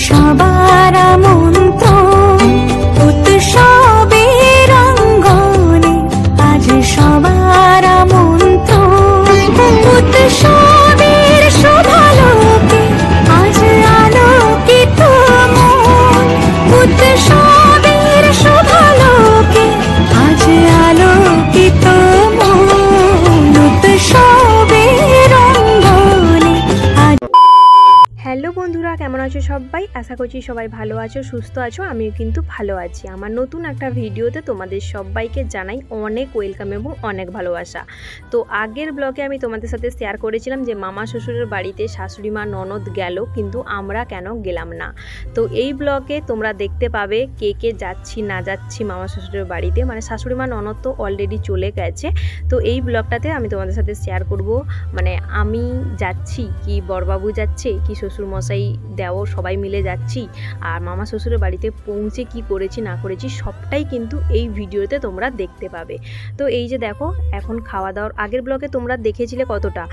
সবার আমন্ত্রণ উৎসবের অঙ্গনে, আজ সবার আমন্ত্রণ উৎসবের শুভালোকে, আজ আলোকিত মন উৎসবের শুভালোকে, আজ আলোকিত মন উৎসবের অঙ্গনে। হ্যালো বন্ধুরা, কেমন আছো সবাই? আশা করছি সবাই ভালো আছো, সুস্থ আছো। আমিও কিন্তু ভালো আছি। আমার নতুন একটা ভিডিওতে তোমাদের সবাইকে জানাই অনেক ওয়েলকাম এবং অনেক ভালোবাসা। তো আগের ব্লগে আমি তোমাদের সাথে শেয়ার করেছিলাম যে মামা শ্বশুরের বাড়িতে শাশুড়ি মা ননদ গেল, কিন্তু আমরা কেন গেলাম না। তো এই ব্লগে তোমরা দেখতে পাবে কে কে যাচ্ছি না যাচ্ছি মামা শ্বশুরের বাড়িতে। মানে শাশুড়ি মা ননদ তো অলরেডি চলে গেছে। তো এই ব্লগটাতে আমি তোমাদের সাথে শেয়ার করব, মানে আমি যাচ্ছি কি বড়বাবু যাচ্ছে কি শ্বশুরমশাই দেওর সবাই মিলে যাচ্ছি, আর মামা শ্বশুরের বাড়িতে পৌঁছে কি করেছি না করেছি সবটাই কিন্তু এই ভিডিওতে তোমরা দেখতে পাবে। তো এই যে দেখো এখন খাওয়া দাওয়ার আগের ব্লগে তোমরা দেখেছিলে কতটা,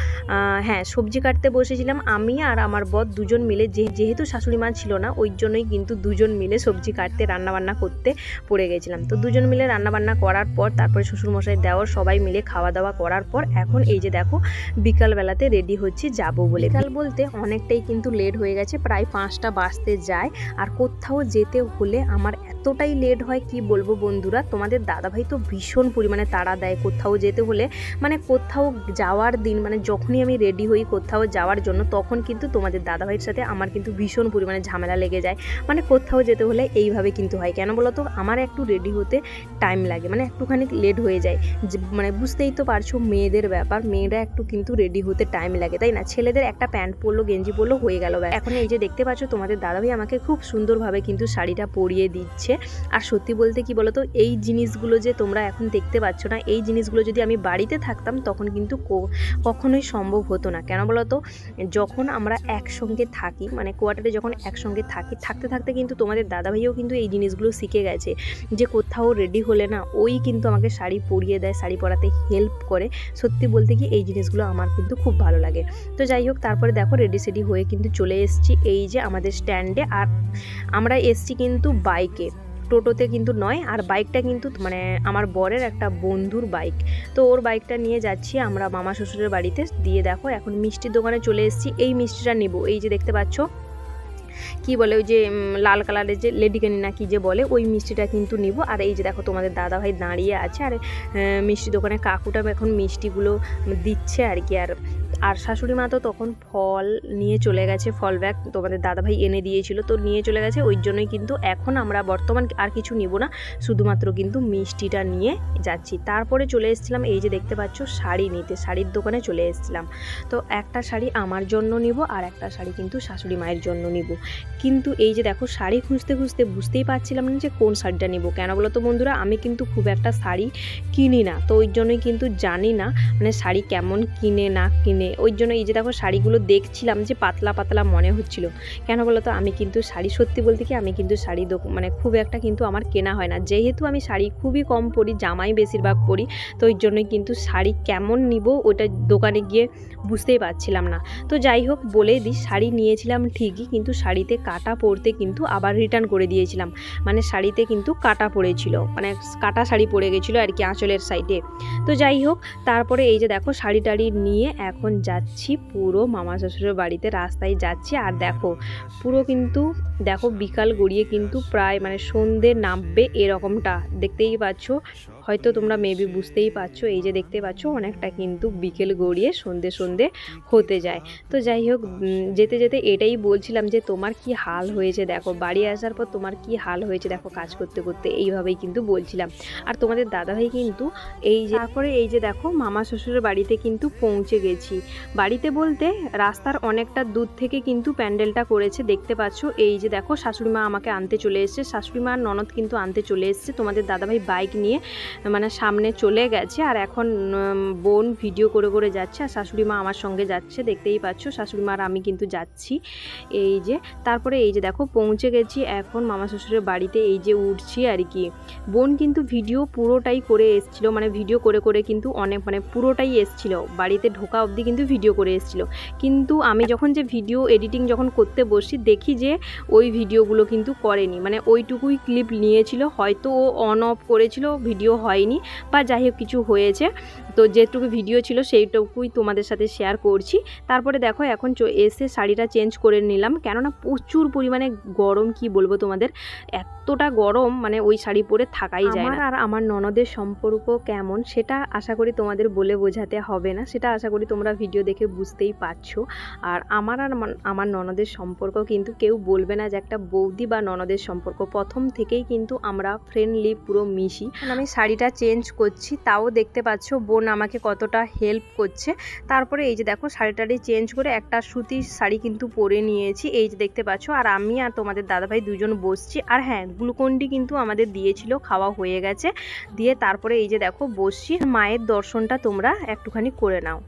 হ্যাঁ সবজি কাটতে বসেছিলাম আমি আর আমার বর দুজন মিলে। যেহেতু শাশুড়ি মা ছিল না ওই জন্যই কিন্তু দুজন মিলে সবজি কাটতে রান্নাবান্না করতে পড়ে গেছিলাম। তো দুজন মিলে রান্নাবান্না করার পর তারপরে শ্বশুরমশাই দেওর সবাই মিলে খাওয়া দাওয়া করার পর এখন এই যে দেখো বিকালবেলাতে রেডি হচ্ছি যাবো বলে। বিকাল বলতে অনেকটাই কিন্তু লেট হয়ে গেছে, প্রায় 5টা বাজতে যায়। আর কোথাও যেতে হলে আমার এতটাই লেট হয় কি বলবো বন্ধুরা। তোমাদের দাদাভাই তো ভীষণ পরিমাণে তাড়া দেয় কোথাও যেতে হলে। মানে কোথাও যাওয়ার দিন, মানে যখনই আমি রেডি হই কোথাও যাওয়ার জন্য, তখন কিন্তু তোমাদের দাদাভাইয়ের সাথে আমার কিন্তু ভীষণ পরিমাণে ঝামেলা লেগে যায়। মানে কোথাও যেতে হলে এইভাবে কিন্তু হয়। কেন বলো তো, আমার একটু রেডি হতে টাইম লাগে, মানে একটুখানি লেট হয়ে যায়। মানে বুঝতেই তো পারছো মেয়েদের ব্যাপার, মেয়েরা একটু কিন্তু রেডি হতে টাইম লাগে, তাই না? ছেলেদের একটা প্যান্ট পরলো গেঞ্জি পরলো হয়ে গেল। এখন এই যে দেখতে পাচ্ছ তোমাদের দাদাভাই আমাকে খুব সুন্দরভাবে কিন্তু শাড়িটা পরিয়ে দিচ্ছে। আর সত্যি বলতে কি বলতো, এই জিনিসগুলো যে তোমরা এখন দেখতে পাচ্ছ না, এই জিনিসগুলো যদি আমি বাড়িতে থাকতাম তখন কিন্তু কখনোই সম্ভব হতো না। কেন বলতো, যখন আমরা একসঙ্গে থাকি, মানে কোয়ার্টারে যখন একসঙ্গে থাকি, থাকতে থাকতে কিন্তু তোমাদের দাদাভাইও কিন্তু এই জিনিসগুলো শিখে গেছে যে কোথাও রেডি হলে না ওই কিন্তু আমাকে শাড়ি পরিয়ে দেয়, শাড়ি পরাতে হেল্প করে। সত্যি বলতে কি এই জিনিসগুলো আমার কিন্তু খুব ভালো লাগে। তো যাই হোক, তারপরে দেখো রেডি সেডি হয়ে কিন্তু চলে এসেছি এই যে আমাদের স্ট্যান্ডে। আর আমরা এসছি কিন্তু বাইকে, টোটোতে কিন্তু নয়। আর বাইকটা কিন্তু মানে আমার বরের একটা বন্ধুর বাইক। তো ওর বাইকটা নিয়ে যাচ্ছি আমরা মামা শ্বশুরের বাড়িতে। দিয়ে দেখো এখন মিষ্টির দোকানে চলে এসেছি। এই মিষ্টিটা নিব, এই যে দেখতে পাচ্ছ কি বলে ওই যে লাল কালারের যে লেডিকেনি না কি যে বলে, ওই মিষ্টিটা কিন্তু নিব। আর এই যে দেখো তোমাদের দাদাভাই দাঁড়িয়ে আছে, আর মিষ্টি দোকানে কাকুটা এখন মিষ্টিগুলো দিচ্ছে আর কি। আর শাশুড়ি মা তো তখন ফল নিয়ে চলে গেছে, ফল ব্যাগ তোমাদের দাদাভাই এনে দিয়েছিল, তো নিয়ে চলে গেছে। ওই জন্যই কিন্তু এখন আমরা বর্তমান আর কিছু নিব না, শুধুমাত্র কিন্তু মিষ্টিটা নিয়ে যাচ্ছি। তারপরে চলে এসেছিলাম এই যে দেখতে পাচ্ছ শাড়ি নিতে, শাড়ির দোকানে চলে এসেছিলাম। তো একটা শাড়ি আমার জন্য নিব আর একটা শাড়ি কিন্তু শাশুড়ি মায়ের জন্য নিব। কিন্তু এই যে দেখো শাড়ি খুঁজতে খুঁজতে বুঝতেই পারছিলাম না যে কোন শাড়িটা নিব। কেন বলো তো বন্ধুরা, আমি কিন্তু খুব একটা শাড়ি কিনি না, তো ওই জন্যই কিন্তু জানি না মানে শাড়ি কেমন কিনে না কিনে। ওই জন্য এই যে দেখো শাড়িগুলো দেখছিলাম যে পাতলা পাতলা মনে হচ্ছিল। কেন বলো তো, আমি কিন্তু শাড়ি সত্যি বলতে কি আমি কিন্তু শাড়ি মানে খুব একটা কিন্তু আমার কেনা হয় না। যেহেতু আমি শাড়ি খুবই কম পরি, জামাই বেশিরভাগ পরি, তো ওই জন্যই কিন্তু শাড়ি কেমন নিব ওটা দোকানে গিয়ে বুঝতেই পারছিলাম না। তো যাই হোক বলে দিই, শাড়ি নিয়েছিলাম ঠিকই, কিন্তু শাড়িতে কাটা পড়তে কিন্তু আবার রিটার্ন করে দিয়েছিলাম। মানে শাড়িতে কিন্তু কাটা পড়েছিল, মানে কাটা শাড়ি পরে গেছিলো আর কি আঁচলের সাইডে। তো যাই হোক, তারপরে এই যে দেখো শাড়ি টাড়ি নিয়ে এখন যাচ্ছি পুরো মামা শ্বশুরের বাড়িতে, রাস্তায় যাচ্ছি। আর দেখো পুরো কিন্তু দেখো বিকাল গড়িয়ে কিন্তু প্রায় মানে সন্ধে নামবে এরকমটা দেখতেই পাচ্ছ, হয়তো তোমরা মেবি বুঝতেই পারছো। এই যে দেখতে পাচ্ছ অনেকটা কিন্তু বিকেল গড়িয়ে সন্ধে সন্ধে হতে যায়। তো যাই হোক, যেতে যেতে এটাই বলছিলাম যে তোমার কি হাল হয়েছে দেখো, বাড়ি আসার পর তোমার কি হাল হয়েছে দেখো কাজ করতে করতে, এইভাবেই কিন্তু বলছিলাম। আর তোমাদের দাদাভাই কিন্তু এই যে তারপরে এই যে দেখো মামা শ্বশুরের বাড়িতে কিন্তু পৌঁছে গেছি। বাড়িতে বলতে রাস্তার অনেকটা দূর থেকে কিন্তু প্যান্ডেলটা করেছে, দেখতে পাচ্ছ। এই যে দেখো শাশুড়ি মা আমাকে আনতে চলে এসছে, শাশুড়ি মা ননদ কিন্তু আনতে চলে এসছে। তোমাদের দাদাভাই বাইক নিয়ে মানে সামনে চলে গেছে। আর এখন বোন ভিডিও করে করে যাচ্ছে আর শাশুড়ি মা আমার সঙ্গে যাচ্ছে, দেখতেই পাচ্ছ শাশুড়ি মা আর আমি কিন্তু যাচ্ছি। এই যে তারপরে এই যে দেখো পৌঁছে গেছি এখন মামা শ্বশুরের বাড়িতে, এই যে উঠছি আর কি। বোন কিন্তু ভিডিও পুরোটাই করে এসেছিলো, মানে ভিডিও করে করে কিন্তু অনেক মানে পুরোটাই এসেছিলো, বাড়িতে ঢোকা অবধি কিন্তু ভিডিও করে এসেছিলো। কিন্তু আমি যখন যে ভিডিও এডিটিং যখন করতে বসি দেখি যে ওই ভিডিওগুলো কিন্তু করেনি, মানে ওইটুকুই ক্লিপ নিয়েছিল, হয়তো ও অন অফ করেছিল, ভিডিও হয়নি বা যাই হোক কিছু হয়েছে। তো যেটুকু ভিডিও ছিল সেইটুকুই তোমাদের সাথে শেয়ার করছি। তারপরে দেখো এখন এসে শাড়িটা চেঞ্জ করে নিলাম, কেননা প্রচুর পরিমাণে গরম, কি বলবো তোমাদের, এতটা গরম মানে ওই শাড়ি পরে থাকাই যায় না। আর আমার ননদের সম্পর্ক কেমন সেটা আশা করি তোমাদের বলে বোঝাতে হবে না, সেটা আশা করি তোমরা ভিডিও দেখে বুঝতেই পারছো। আর আমার ননদের সম্পর্ক কিন্তু কেউ বলবে না যে একটা বৌদি বা ননদের সম্পর্ক, প্রথম থেকেই কিন্তু আমরা ফ্রেন্ডলি পুরো মিশি। আমি শাড়িটা চেঞ্জ করছি, তাও দেখতে পাচ্ছ বোন আমাকে কতটা হেল্প করছে। তারপরে এই যে দেখো শাড়িটারি চেঞ্জ করে একটা সুতির শাড়ি কিন্তু পরে নিয়েছি, এই যে দেখতে পাচ্ছ। আর আমি আর তোমাদের দাদাভাই দুজন বসছি। আর হ্যাঁ, গ্লুকন্ডি কিন্তু আমাদের দিয়েছিল, খাওয়া হয়ে গেছে, দিয়ে তারপরে এই যে দেখো বসছি। মায়ের দর্শনটা তোমরা একটুখানি করে নাও।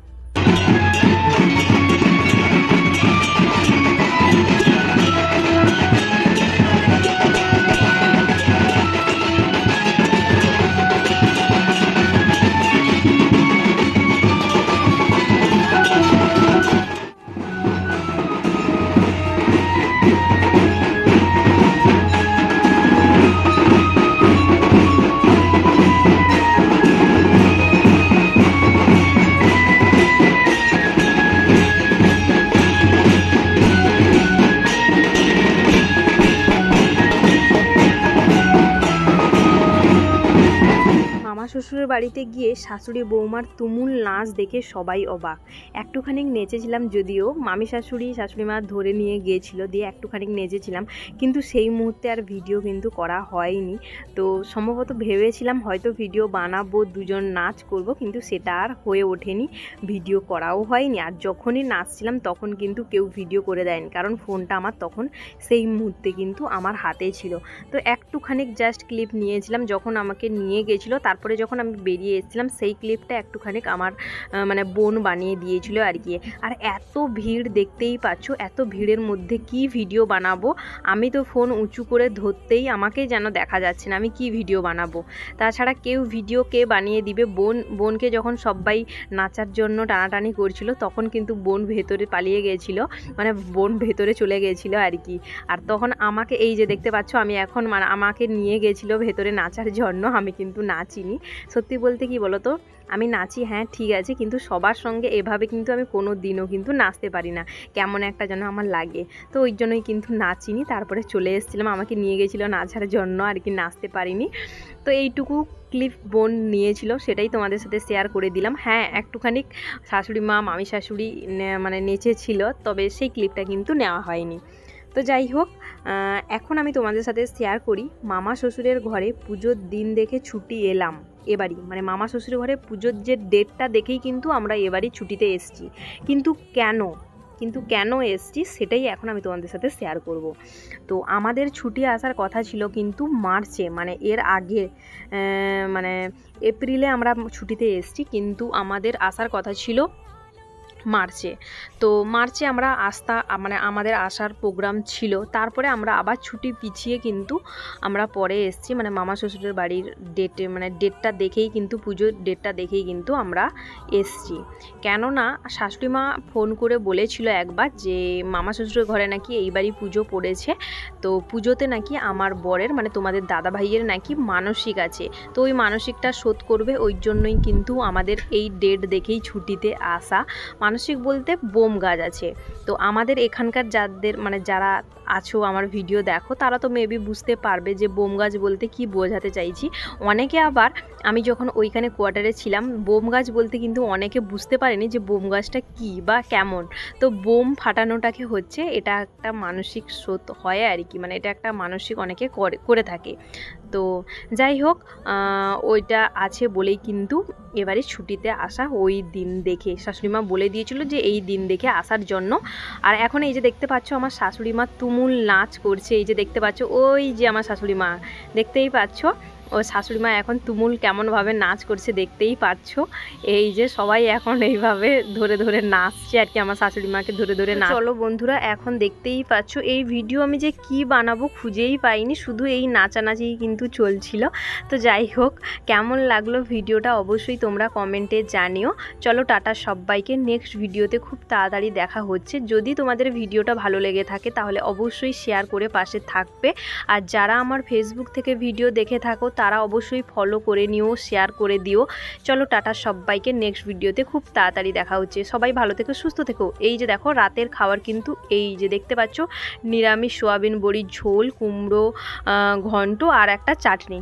শ্বশুরের বাড়িতে গিয়ে শাশুড়ি বৌমার তুমুল নাচ দেখে সবাই অবাক। একটুখানি নেচেছিলাম, যদিও মামি শাশুড়ি মা ধরে নিয়ে গিয়েছিল, দিয়ে একটুখানি নেচেছিলাম, কিন্তু সেই মুহূর্তে আর ভিডিও কিন্তু করা হয়নি। তো সম্ভবত ভেবেছিলাম হয়তো ভিডিও বানাবো, দুজন নাচ করব, কিন্তু সেটা আর হয়ে ওঠেনি, ভিডিও করাও হয়নি। আর যখনই নাচছিলাম তখন কিন্তু কেউ ভিডিও করে দেয়নি, কারণ ফোনটা আমার তখন সেই মুহূর্তে কিন্তু আমার হাতে ছিল। তো একটুখানি জাস্ট ক্লিপ নিয়েছিলাম যখন আমাকে নিয়ে গেছিলো, তারপরে যখন আমি বেরিয়ে এসেছিলাম সেই ক্লিপটা একটুখানি আমার মানে বোন বানিয়ে দিয়েছিল আর কি। আর এত ভিড় দেখতেই পাচ্ছ, এত ভিড়ের মধ্যে কি ভিডিও বানাবো, আমি তো ফোন উঁচু করে ধরতেই আমাকে যেন দেখা যাচ্ছে না, আমি কি ভিডিও বানাবো। তাছাড়া কেউ ভিডিও কে বানিয়ে দিবে। বোনকে যখন সবাই নাচার জন্য টানাটানি করছিল তখন কিন্তু বোন ভেতরে পালিয়ে গেছিলো, মানে বোন ভেতরে চলে গেছিলো আর কি। আর তখন আমাকে এই যে দেখতে পাচ্ছ, আমি এখন মানে আমাকে নিয়ে গেছিলো ভেতরে নাচার জন্য, আমি কিন্তু নাচিনি। সত্যি বলতে কি বলো তো, আমি নাচি হ্যাঁ ঠিক আছে, কিন্তু সবার সঙ্গে এভাবে কিন্তু আমি কোনো দিনও কিন্তু নাচতে পারি না, কেমন একটা যেন আমার লাগে, তো ওই জন্যই কিন্তু নাচিনি। তারপরে চলে এসেছিলাম, আমাকে নিয়ে গেছিলো নাচার জন্য আর কি, নাচতে পারিনি। তো এইটুকু ক্লিপ বোন নিয়েছিল, সেটাই তোমাদের সাথে শেয়ার করে দিলাম। হ্যাঁ, একটুখানি শাশুড়ি মা মামি শাশুড়ি মানে নেচেছিল, তবে সেই ক্লিপটা কিন্তু নেওয়া হয়নি। তো যাই হোক, এখন আমি তোমাদের সাথে শেয়ার করি মামা শ্বশুরের ঘরে পুজোর দিন দেখে ছুটি এলাম এবারই, মানে মামা শ্বশুরের ঘরে পুজোর যে ডেটটা দেখেই কিন্তু আমরা এবারই ছুটিতে এসেছি। কিন্তু কেন এসেছি সেটাই এখন আমি তোমাদের সাথে শেয়ার করব। তো আমাদের ছুটি আসার কথা ছিল কিন্তু মার্চে, মানে এর আগে মানে এপ্রিলে আমরা ছুটিতে এসেছি, কিন্তু আমাদের আসার কথা ছিল মার্চে। তো মার্চে আমরা মানে আমাদের আসার প্রোগ্রাম ছিল, তারপরে আমরা আবার ছুটি পিছিয়ে কিন্তু আমরা পরে এসেছি, মানে মামা শ্বশুরের বাড়ির ডেটটা দেখেই কিন্তু পুজোর ডেটটা দেখেই কিন্তু আমরা এসেছি। কেননা শাশুড়ি মা ফোন করে বলেছিল একবার যে মামা শ্বশুরের ঘরে নাকি এইবারই পুজো পড়েছে, তো পুজোতে নাকি আমার বরের মানে তোমাদের দাদা ভাইয়ের নাকি মানসিক আছে, তো ওই মানসিকটা শোধ করবে, ওই জন্যই কিন্তু আমাদের এই ডেট দেখেই ছুটিতে আসা। মানসিক বলতে বোম গাছ আছে। তো আমাদের এখানকার যাদের মানে যারা আছো আমার ভিডিও দেখো, তারা তো মেবি বুঝতে পারবে যে বোম গাছ বলতে কি বোঝাতে চাইছি। অনেকে আবার আমি যখন ওইখানে কোয়ার্টারে ছিলাম, বোম গাছ বলতে কিন্তু অনেকে বুঝতে পারেনি যে বোম গাছটা কী বা কেমন। তো বোম ফাটানোটাকে হচ্ছে এটা একটা মানসিক স্রোত হয় আর কি, মানে এটা একটা মানসিক অনেকে করে থাকে। তো যাই হোক, ওইটা আছে বলেই কিন্তু এবারে ছুটিতে আসা, ওই দিন দেখে শাশুড়িমা বলে দিয়েছিল যে এই দিন দেখে আসার জন্য। আর এখন এই যে দেখতে পাচ্ছ আমার শাশুড়িমা তুমুল নাচ করছে, এই যে দেখতে পাচ্ছ, ওই যে আমার শাশুড়িমা দেখতেই পাচ্ছ, ও শাশুড়ি মা এখন তুমুল কেমনভাবে নাচ করছে দেখতেই পাচ্ছো। এই যে সবাই এখন এইভাবে ধরে ধরে নাচছে আর কি, আমার শাশুড়ি মাকে ধরে ধরে নাচ। চলো বন্ধুরা, এখন দেখতেই পাচ্ছো এই ভিডিও আমি যে কি বানাবো খুঁজেই পাইনি, শুধু এই নাচানাচি কিন্তু চলছিল। তো যাই হোক, কেমন লাগলো ভিডিওটা অবশ্যই তোমরা কমেন্টে জানিও। চলো টাটা সবাইকে, নেক্সট ভিডিওতে খুব তাড়াতাড়ি দেখা হচ্ছে। যদি তোমাদের ভিডিওটা ভালো লেগে থাকে তাহলে অবশ্যই শেয়ার করে পাশে থাকবে। আর যারা আমার ফেসবুক থেকে ভিডিও দেখে থাকো তারা অবশ্যই ফলো করে নিও, শেয়ার করে দিও। চলো টাটা সবাইকে, নেক্সট ভিডিওতে খুব তাড়াতাড়ি দেখা হচ্ছে। সবাই ভালো থেকো, সুস্থ থেকো। এই যে দেখো রাতের খাবার কিন্তু এই যে দেখতে পাচ্ছ, নিরামিষ সোয়াবিন বড়ির ঝোল, কুমড়ো ঘন্ট আর একটা চাটনি।